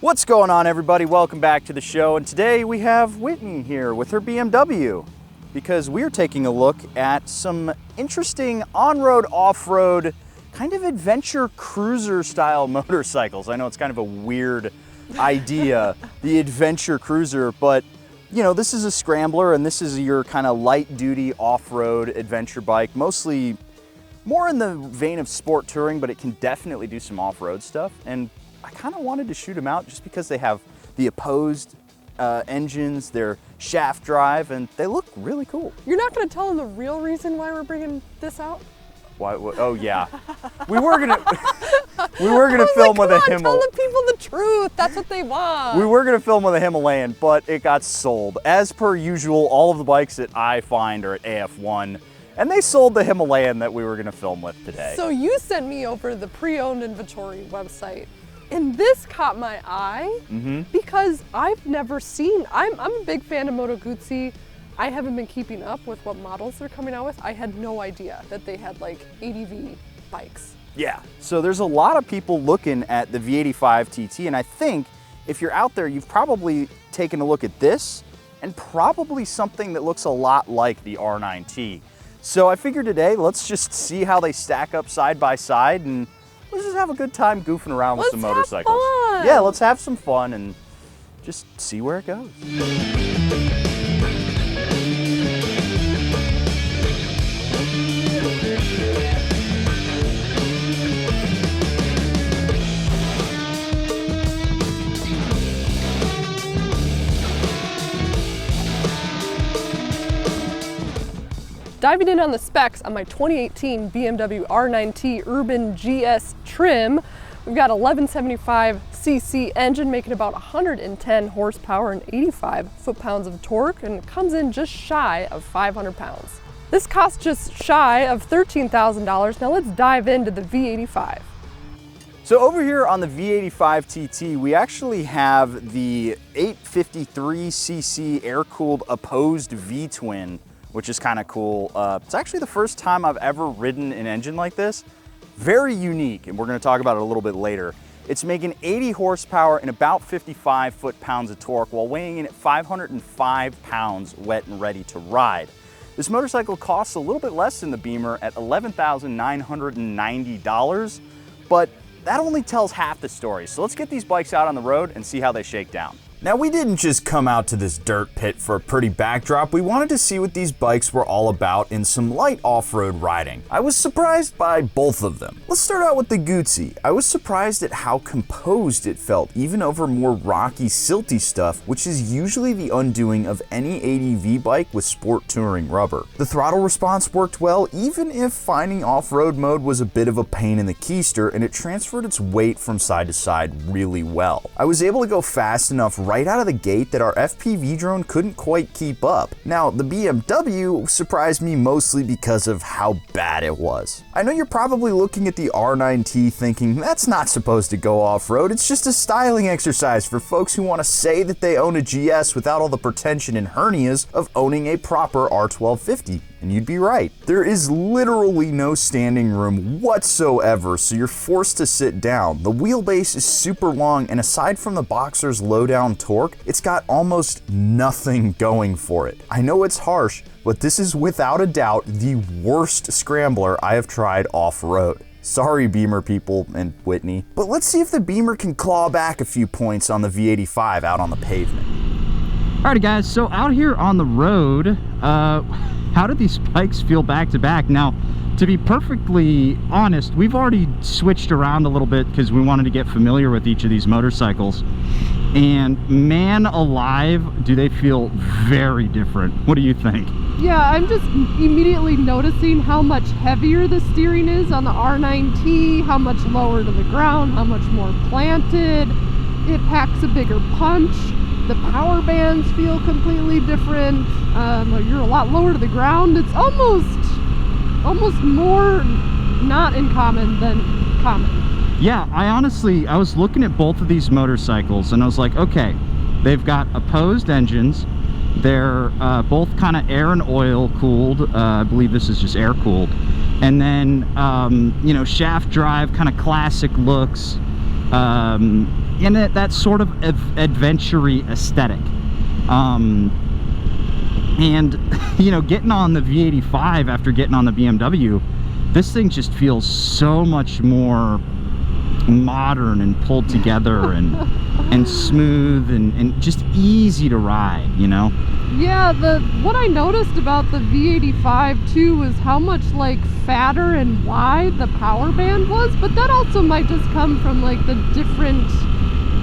What's going on, everybody? Welcome back to the show, and today we have Whitney here with her BMW because we're taking a look at some interesting on-road, off-road, kind of adventure cruiser style motorcycles. I know it's kind of a weird idea, the adventure cruiser, but you know, this is a scrambler and this is your kind of light duty off-road adventure bike, mostly more in the vein of sport touring, but it can definitely do some off-road stuff. And I kind of wanted to shoot them out just because they have the opposed engines, their shaft drive, and they look really cool. You're not going to tell them the real reason why we're bringing this out? Why? Oh yeah, we were gonna film with a Himalayan. Tell the people the truth. That's what they want. We were gonna film with a Himalayan, but it got sold. As per usual, all of the bikes that I find are at AF1. And they sold the Himalayan that we were gonna film with today. So you sent me over the pre-owned inventory website, and this caught my eye because I've never seen, I'm a big fan of Moto Guzzi. I haven't been keeping up with what models they're coming out with. I had no idea that they had like ADV bikes. Yeah, so there's a lot of people looking at the V85TT, and I think if you're out there, you've probably taken a look at this and probably something that looks a lot like the R9T. So I figured today, let's just see how they stack up side by side, and let's just have a good time goofing around with some motorcycles. Fun. Yeah, let's have some fun and just see where it goes. Diving in on the specs on my 2018 BMW R9T Urban GS trim, we've got 1175cc engine making about 110 horsepower and 85 foot-pounds of torque, and it comes in just shy of 500 pounds. This costs just shy of $13,000. Now let's dive into the V85. So over here on the V85TT, we actually have the 853cc air-cooled opposed V-twin, which is kind of cool. It's actually the first time I've ever ridden an engine like this. Very unique, and we're gonna talk about it a little bit later. It's making 80 horsepower and about 55 foot-pounds of torque while weighing in at 505 pounds wet and ready to ride. This motorcycle costs a little bit less than the Beamer at $11,990, but that only tells half the story. So let's get these bikes out on the road and see how they shake down. Now, we didn't just come out to this dirt pit for a pretty backdrop. We wanted to see what these bikes were all about in some light off-road riding. I was surprised by both of them. Let's start out with the Guzzi. I was surprised at how composed it felt, even over more rocky, silty stuff, which is usually the undoing of any ADV bike with sport touring rubber. The throttle response worked well, even if finding off-road mode was a bit of a pain in the keister, and it transferred its weight from side to side really well. I was able to go fast enough right out of the gate that our FPV drone couldn't quite keep up. Now, the BMW surprised me mostly because of how bad it was. I know you're probably looking at the R9T thinking, that's not supposed to go off-road, it's just a styling exercise for folks who want to say that they own a GS without all the pretension and hernias of owning a proper R1250. And you'd be right. There is literally no standing room whatsoever, so you're forced to sit down. The wheelbase is super long, and aside from the Boxer's low-down torque, it's got almost nothing going for it. I know it's harsh, but this is without a doubt the worst scrambler I have tried off-road. Sorry, Beamer people and Whitney, but let's see if the Beamer can claw back a few points on the V85 out on the pavement. Alrighty guys, so out here on the road, how do these bikes feel back to back? Now, to be perfectly honest, we've already switched around a little bit because we wanted to get familiar with each of these motorcycles. And man alive, do they feel very different. What do you think? Yeah, I'm just immediately noticing how much heavier the steering is on the R9T, how much lower to the ground, how much more planted. It packs a bigger punch. The power bands feel completely different. You're a lot lower to the ground. It's almost more not uncommon than common. Yeah, I was looking at both of these motorcycles and I was like, okay, they've got opposed engines. They're both kind of air and oil cooled. I believe this is just air cooled. And then, you know, shaft drive, kind of classic looks. that sort of adventure-y aesthetic. And you know, getting on the V85 after getting on the BMW, this thing just feels so much more modern and pulled together and smooth and just easy to ride, you know? Yeah, what I noticed about the V85 too was how much like fatter and wide the power band was, but that also might just come from like the different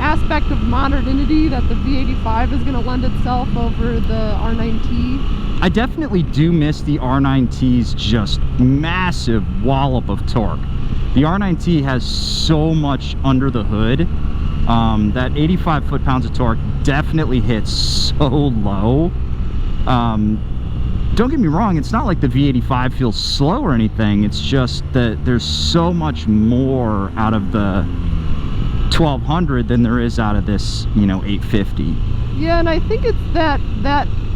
aspect of modernity that the V85 is going to lend itself over the R9T. I definitely do miss the R9T's just massive wallop of torque. The R9T has so much under the hood. That 85 foot-pounds of torque definitely hits so low. Don't get me wrong, it's not like the V85 feels slow or anything. It's just that there's so much more out of the 1200 than there is out of this, you know, 850. Yeah, and I think it's that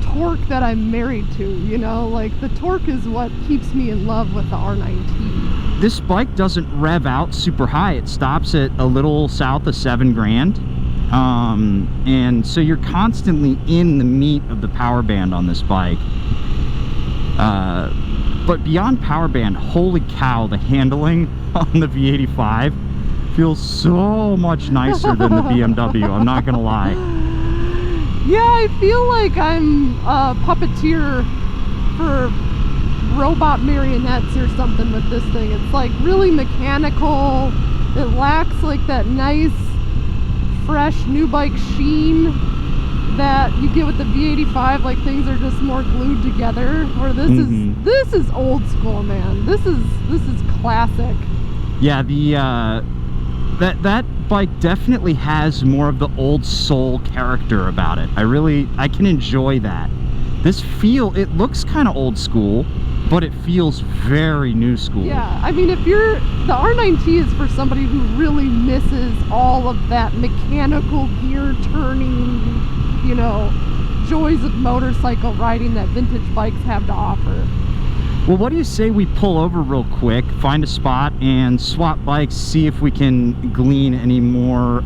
torque that I'm married to, you know, like the torque is what keeps me in love with the R9T. This bike doesn't rev out super high. It stops at a little south of 7 grand. And so you're constantly in the meat of the power band on this bike. But beyond power band, holy cow, the handling on the V85 feels so much nicer than the BMW, I'm not gonna lie. Yeah, I feel like I'm a puppeteer for robot marionettes or something with this thing. It's like really mechanical. It lacks like that nice, fresh new bike sheen that you get with the V85. Like things are just more glued together. Where this is old school, man. This is classic. Yeah, the that bike definitely has more of the old soul character about it. I can enjoy that. It looks kind of old school, but it feels very new school. Yeah, I mean, the R9T is for somebody who really misses all of that mechanical gear turning, you know, joys of motorcycle riding that vintage bikes have to offer. Well, what do you say we pull over real quick, find a spot, and swap bikes, see if we can glean any more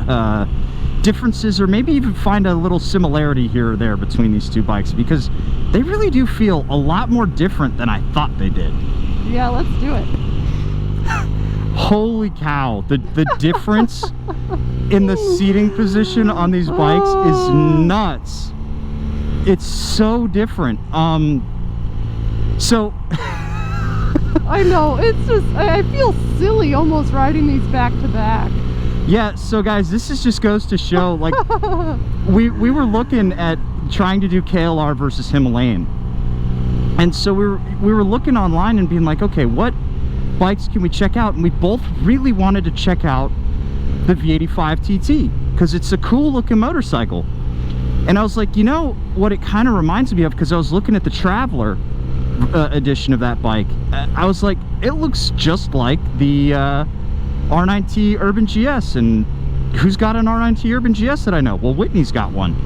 differences, or maybe even find a little similarity here or there between these two bikes, because they really do feel a lot more different than I thought they did. Yeah, let's do it. Holy cow, the difference in the seating position on these bikes is nuts. It's so different. So I know, it's just, I feel silly almost riding these back to back. Yeah, so guys, this just goes to show, like, we were looking at trying to do KLR versus Himalayan. And so we were looking online and being like, okay, what bikes can we check out? And we both really wanted to check out the V85TT because it's a cool looking motorcycle. And I was like, you know what it kind of reminds me of, because I was looking at the Traveler edition of that bike. I was like, it looks just like the R9T Urban GS. And who's got an R9T Urban GS that I know? Well, Whitney's got one.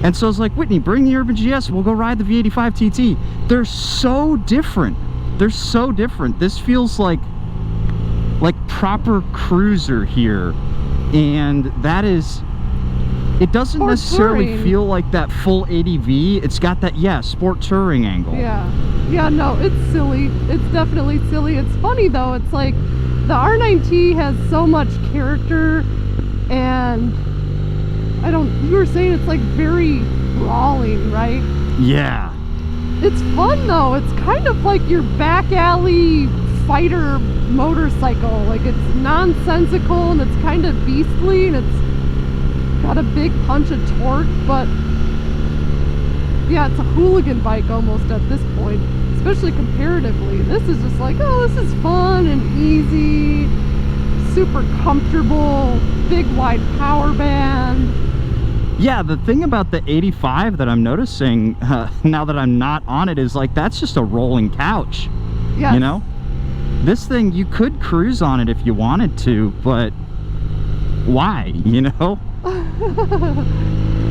And so I was like, Whitney, bring the Urban GS, we'll go ride the V85TT. They're so different. They're so different. This feels like proper cruiser here. And that is, it doesn't necessarily feel like that full ADV. It's got that, yeah, sport touring angle. Yeah, no, it's silly. It's definitely silly. It's funny though. It's like the R9T has so much character, and you were saying it's like very brawling, right? Yeah. It's fun though. It's kind of like your back alley fighter motorcycle. Like it's nonsensical and it's kind of beastly and it's got a big punch of torque, but yeah, it's a hooligan bike almost at this point, especially comparatively. This is just like, oh, this is fun and easy, super comfortable, big wide power band. Yeah, the thing about the 85 that I'm noticing now that I'm not on it is like, that's just a rolling couch. Yes. You know? This thing, you could cruise on it if you wanted to, but why, you know?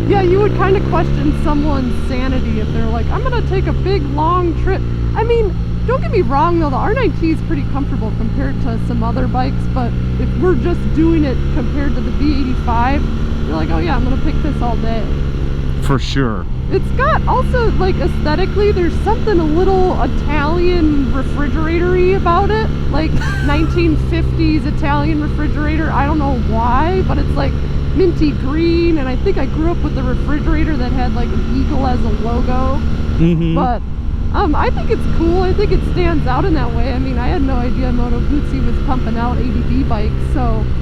Yeah, you would kind of question someone's sanity if they're like, I'm gonna take a big long trip. I mean, don't get me wrong though, the R9T is pretty comfortable compared to some other bikes, but if we're just doing it compared to the V85, you're like, oh yeah, I'm gonna pick this all day. For sure. It's got also, like, aesthetically, there's something a little Italian refrigerator-y about it. Like 1950s Italian refrigerator. I don't know why, but it's like minty green, and I think I grew up with the refrigerator that had like an eagle as a logo. But I think it's cool. I think it stands out in that way. I mean, I had no idea Moto Guzzi was pumping out ADV bikes,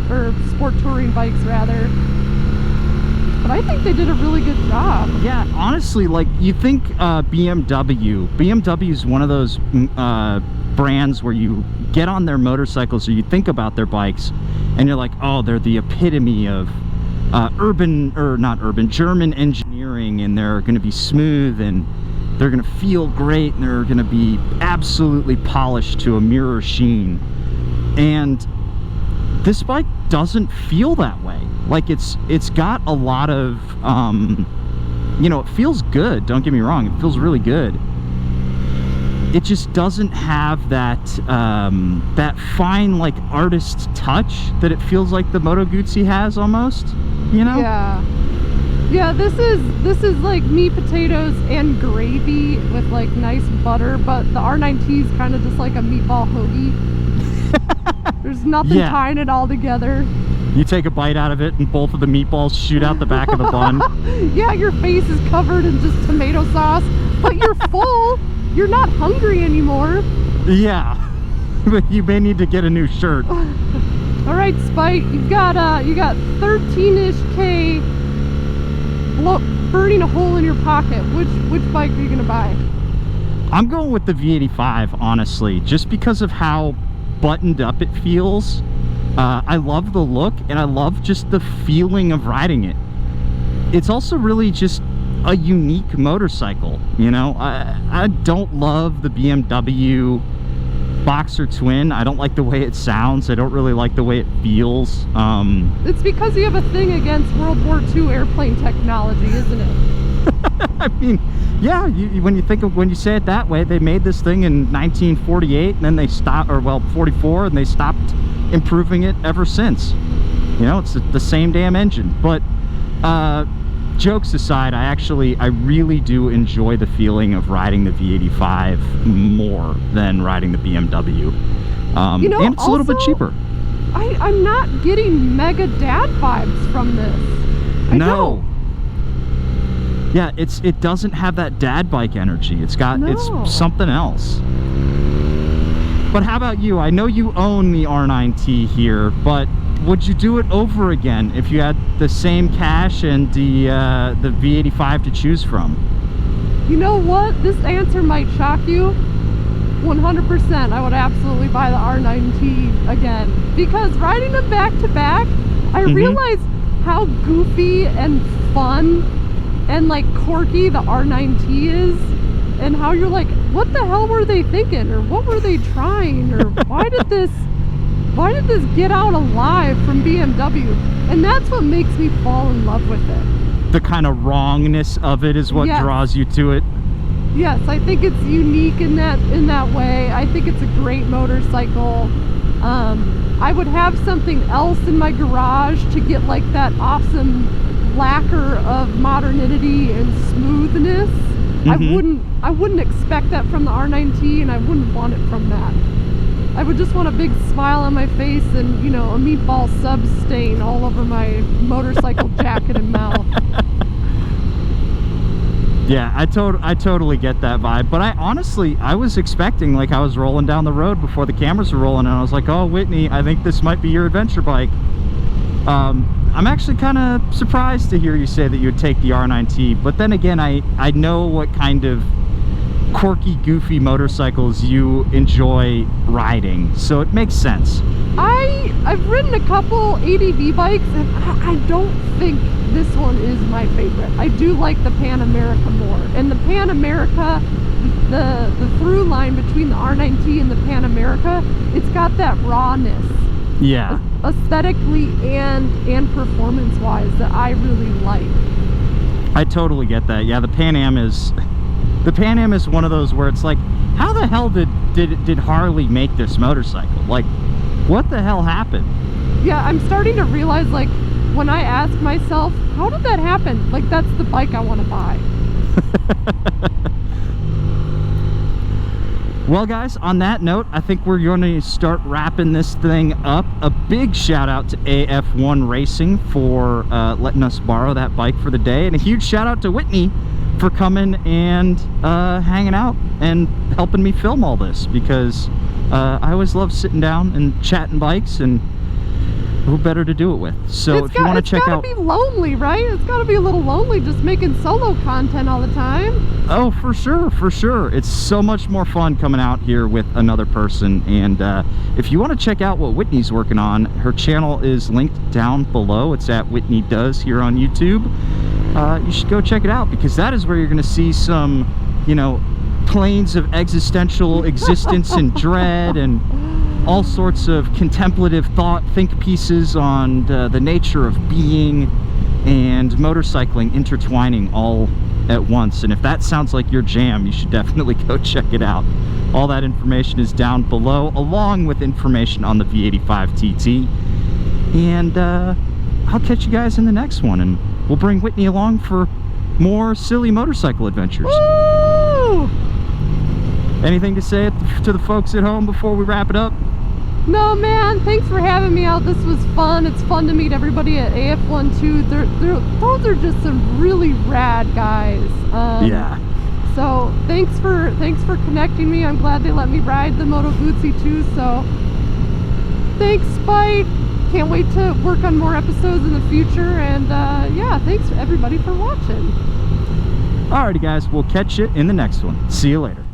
or sport touring bikes rather. But I think they did a really good job. Yeah, honestly, like, you think BMW is one of those brands where you get on their motorcycles or you think about their bikes and you're like, oh, they're the epitome of German engineering, and they're going to be smooth and they're going to feel great and they're going to be absolutely polished to a mirror sheen. And this bike doesn't feel that way. Like, it's got a lot of you know, it feels good, don't get me wrong, it feels really good. It just doesn't have that that fine, like, artist touch that it feels like the Moto Guzzi has almost, you know? Yeah, this is like meat, potatoes, and gravy with like nice butter, but the R9T is kind of just like a meatball hoagie. There's nothing tying it all together. You take a bite out of it and both of the meatballs shoot out the back of the bun. Yeah, your face is covered in just tomato sauce, but you're full. You're not hungry anymore. Yeah, but you may need to get a new shirt. All right, Spite, you got 13-ish K burning a hole in your pocket. Which bike are you gonna buy? I'm going with the V85, honestly, just because of how buttoned up it feels. I love the look, and I love just the feeling of riding it. It's also really just a unique motorcycle, you know? I don't love the BMW Boxer Twin. I don't like the way it sounds. I don't really like the way it feels. It's because you have a thing against World War II airplane technology, isn't it? I mean, yeah, when you say it that way, they made this thing in 1948, and then they stopped, or well, 44, and they stopped improving it ever since. You know, it's the same damn engine. But jokes aside, I really do enjoy the feeling of riding the V85 more than riding the BMW. You know, and it's also a little bit cheaper. I'm not getting mega dad vibes from this. No. Yeah, it doesn't have that dad bike energy. It's something else. But how about you? I know you own the R9T here, but would you do it over again if you had the same cash and the V85 to choose from? You know what? This answer might shock you. 100%, I would absolutely buy the R9T again. Because riding them back to back, I realized how goofy and fun and like quirky the R9T is, and how you're like, what the hell were they thinking, or what were they trying, or why did this get out alive from BMW? And that's what makes me fall in love with it. The kind of wrongness of it is what draws you to it. Yes, I think it's unique in that way. I think it's a great motorcycle. I would have something else in my garage to get like that awesome lacquer of modernity and smoothness. I wouldn't expect that from the R9T, and I wouldn't want it from that. I would just want a big smile on my face and, you know, a meatball sub stain all over my motorcycle jacket and mouth. Yeah, I totally get that vibe. But I was expecting, like, I was rolling down the road before the cameras were rolling, and I was like, oh, Whitney, I think this might be your adventure bike. I'm actually kind of surprised to hear you say that you would take the R9T, but then again, I know what kind of quirky, goofy motorcycles you enjoy riding, so it makes sense. I've ridden a couple ADV bikes, and I don't think this one is my favorite. I do like the Pan America more, and the Pan America, the through line between the R9T and the Pan America, it's got that rawness. Yeah. Aesthetically and performance wise that I really like. I totally get that. Yeah, the Pan Am is one of those where it's like, how the hell did Harley make this motorcycle? Like, what the hell happened? Yeah, I'm starting to realize, like, when I ask myself, how did that happen? Like, that's the bike I want to buy. Well, guys, on that note, I think we're going to start wrapping this thing up. A big shout out to AF1 Racing for letting us borrow that bike for the day, and a huge shout out to Whitney for coming and hanging out and helping me film all this, because I always love sitting down and chatting bikes, and who better to do it with? So if you want to check out... It's gotta be lonely, right? It's gotta be a little lonely just making solo content all the time. Oh, for sure, for sure. It's so much more fun coming out here with another person. And if you want to check out what Whitney's working on, her channel is linked down below. It's at Whitney Does here on YouTube. You should go check it out, because that is where you're going to see some, you know, planes of existential existence and dread, and all sorts of contemplative think pieces on the nature of being and motorcycling intertwining all at once. And if that sounds like your jam, you should definitely go check it out. All that information is down below, along with information on the V85TT. And I'll catch you guys in the next one, and we'll bring Whitney along for more silly motorcycle adventures. Woo! Anything to say to the folks at home before we wrap it up? No, man, thanks for having me out. This was fun. It's fun to meet everybody at AF1 too. Those are just some really rad guys. Yeah. So thanks for connecting me. I'm glad they let me ride the Moto Guzzi too. So thanks, Spite. Can't wait to work on more episodes in the future. And yeah, thanks everybody for watching. Alrighty, guys, we'll catch you in the next one. See you later.